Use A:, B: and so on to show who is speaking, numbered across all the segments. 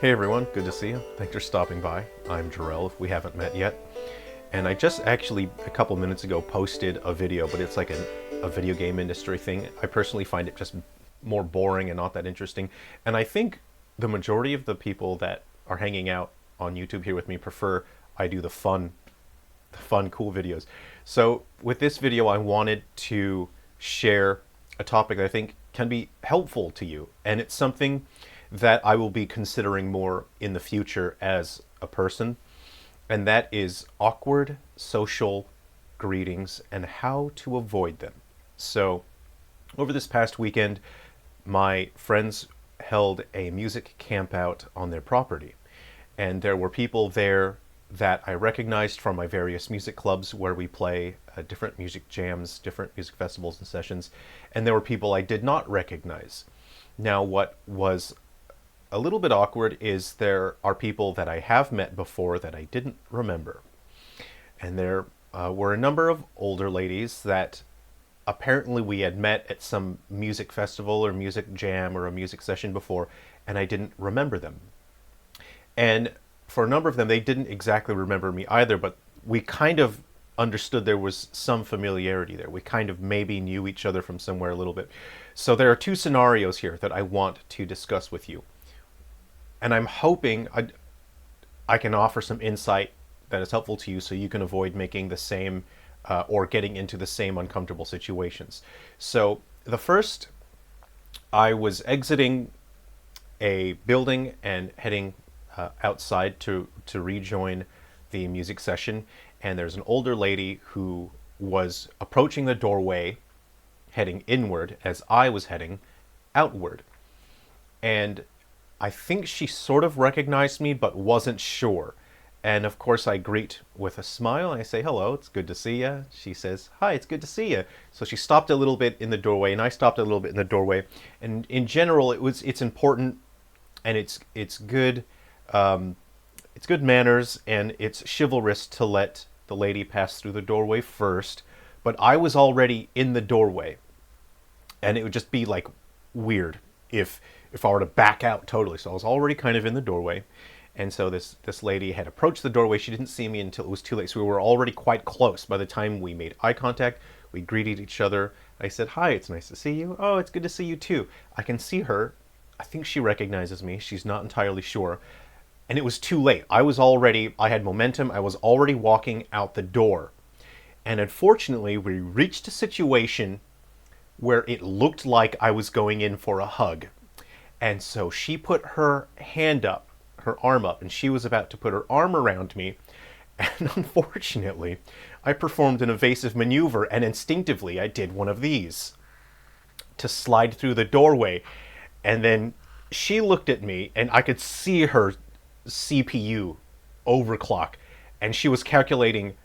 A: Hey everyone, good to see you. Thanks for stopping by. I'm Jerrel, if we haven't met yet. And I just actually, a couple minutes ago, posted a video, but it's like a video game industry thing. I personally find it just more boring and not that interesting. And I think the majority of the people that are hanging out on YouTube here with me prefer I do the fun, cool videos. So with this video, I wanted to share a topic that I think can be helpful to you. And it's something that I will be considering more in the future as a person. And that is awkward social greetings and how to avoid them. So over this past weekend, my friends held a music camp out on their property. And there were people there that I recognized from my various music clubs where we play different music jams, different music festivals and sessions. And there were people I did not recognize. Now, what was a little bit awkward is there are people that I have met before that I didn't remember. And there were a number of older ladies that apparently we had met at some music festival or music jam or a music session before, and I didn't remember them. And for a number of them, they didn't exactly remember me either, but we kind of understood there was some familiarity there. We kind of maybe knew each other from somewhere a little bit. So there are two scenarios here that I want to discuss with you. And I'm hoping I can offer some insight that is helpful to you so you can avoid making the same or getting into the same uncomfortable situations. So the first, I was exiting a building and heading outside to rejoin the music session, and there's an older lady who was approaching the doorway heading inward as I was heading outward. And I think she sort of recognized me but wasn't sure. And of course I greet with a smile and I say, "Hello, it's good to see you." She says, "Hi, it's good to see you." So she stopped a little bit in the doorway and I stopped a little bit in the doorway. And in general, it's important and it's good manners and it's chivalrous to let the lady pass through the doorway first. But I was already in the doorway, and it would just be like weird if I were to back out totally. So I was already kind of in the doorway. And so this lady had approached the doorway. She didn't see me until it was too late. So we were already quite close. By the time we made eye contact, we greeted each other. I said, "Hi, it's nice to see you." "Oh, it's good to see you too." I can see her. I think she recognizes me. She's not entirely sure. And it was too late. I had momentum. I was already walking out the door. And unfortunately, we reached a situation where it looked like I was going in for a hug. And so she put her hand up, her arm up, and she was about to put her arm around me. And unfortunately, I performed an evasive maneuver, and instinctively I did one of these to slide through the doorway. And then she looked at me, and I could see her CPU overclock, and she was calculating,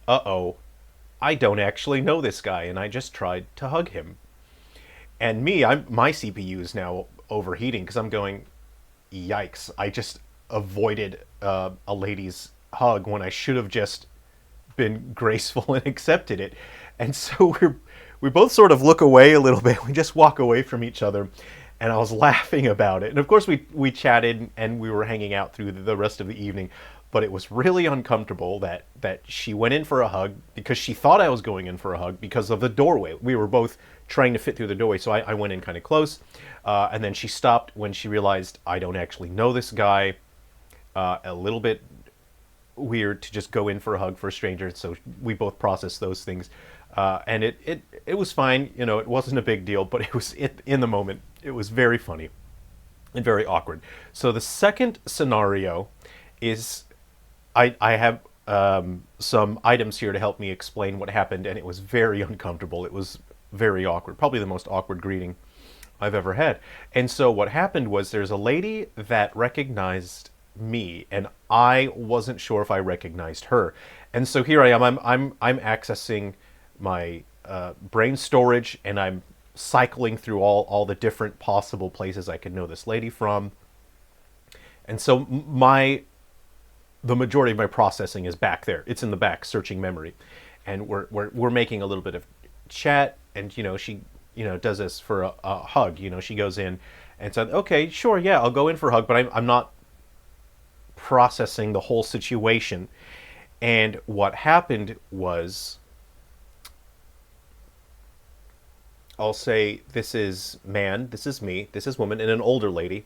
A: "Uh-oh, I don't actually know this guy, and I just tried to hug him." And my CPU is now overheating because I'm going, yikes, I just avoided a lady's hug when I should have just been graceful and accepted it. And so we both sort of look away a little bit. We just walk away from each other. And I was laughing about it. And of course we chatted and we were hanging out through the rest of the evening. But it was really uncomfortable that she went in for a hug because she thought I was going in for a hug because of the doorway. We were both trying to fit through the doorway, so I went in kind of close. And then she stopped when she realized I don't actually know this guy. A little bit weird to just go in for a hug for a stranger, so we both processed those things. And it was fine, it wasn't a big deal, but in the moment, it was very funny and very awkward. So the second scenario is I have some items here to help me explain what happened, and it was very uncomfortable. It was very awkward, probably the most awkward greeting I've ever had. And so what happened was there's a lady that recognized me, and I wasn't sure if I recognized her. And so here I am. I'm accessing my brain storage, and I'm cycling through all the different possible places I could know this lady from. And so the majority of my processing is back there. It's in the back, searching memory, and we're making a little bit of chat. And she does this for a hug. She goes in and said, "Okay, sure, yeah, I'll go in for a hug," but I'm not processing the whole situation. And what happened was, I'll say, this is man, this is me, this is woman, and an older lady.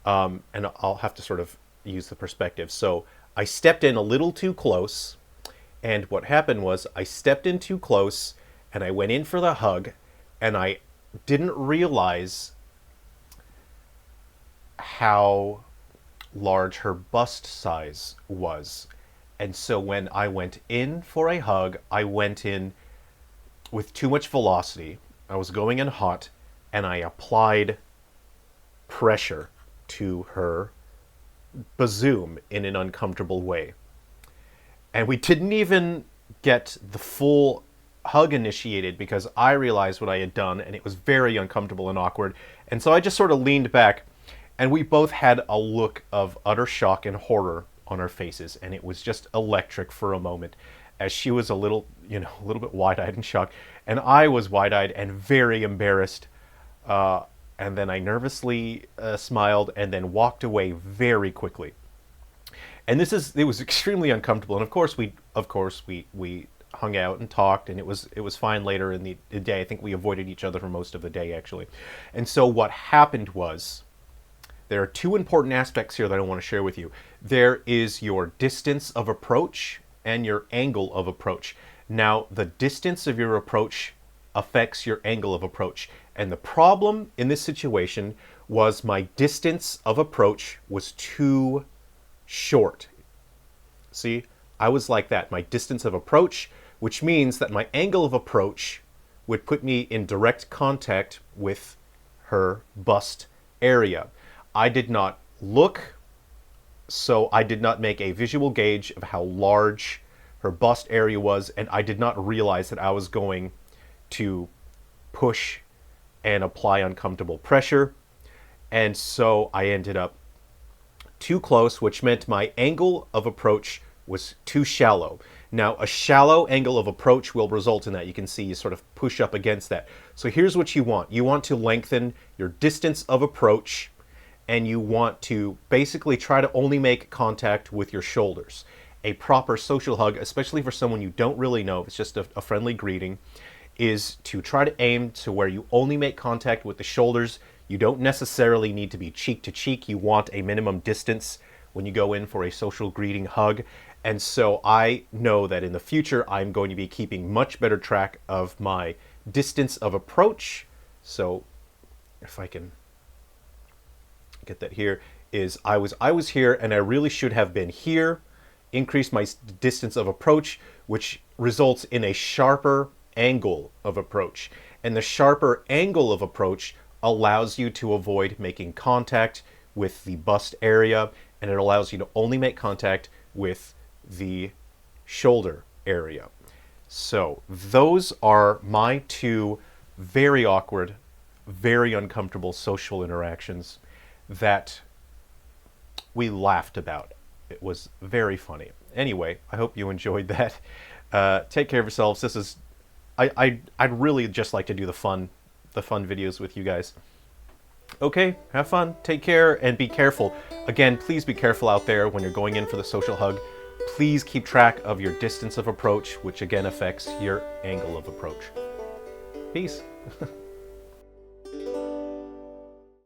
A: And I'll have to sort of use the perspective. So I stepped in a little too close, and what happened was I stepped in too close, and I went in for the hug, and I didn't realize how large her bust size was. And so when I went in for a hug, I went in with too much velocity. I was going in hot, and I applied pressure to her bazoom in an uncomfortable way. And we didn't even get the full hug initiated because I realized what I had done, and it was very uncomfortable and awkward. And so I just sort of leaned back, and we both had a look of utter shock and horror on our faces, and it was just electric for a moment, as she was a little bit wide-eyed and shocked, and I was wide-eyed and very embarrassed. And then I nervously smiled and then walked away very quickly. And it was extremely uncomfortable. And of course we hung out and talked, and it was fine later in the day. I think we avoided each other for most of the day, actually. And so what happened was, there are two important aspects here that I want to share with you. There is your distance of approach and your angle of approach. Now, the distance of your approach affects your angle of approach. And the problem in this situation was my distance of approach was too short. See, I was like that. My distance of approach, which means that my angle of approach would put me in direct contact with her bust area. I did not look, so I did not make a visual gauge of how large her bust area was, and I did not realize that I was going to push and apply uncomfortable pressure. And so I ended up too close, which meant my angle of approach was too shallow. Now, a shallow angle of approach will result in that. You can see you sort of push up against that. So here's what you want. You want to lengthen your distance of approach, and you want to basically try to only make contact with your shoulders. A proper social hug, especially for someone you don't really know, it's just a friendly greeting, is to try to aim to where you only make contact with the shoulders. You don't necessarily need to be cheek to cheek. You want a minimum distance when you go in for a social greeting hug. And so I know that in the future, I'm going to be keeping much better track of my distance of approach. So if I can get that here, is I was here, and I really should have been here, increase my distance of approach, which results in a sharper angle of approach. And the sharper angle of approach allows you to avoid making contact with the bust area, and it allows you to only make contact with the shoulder area. So those are my two very awkward, very uncomfortable social interactions that we laughed about. It was very funny. Anyway, I hope you enjoyed that. Take care of yourselves. This is I'd really just like to do the fun videos with you guys. Okay, have fun, take care, and be careful. Again, please be careful out there when you're going in for the social hug. Please keep track of your distance of approach, which again affects your angle of approach. Peace.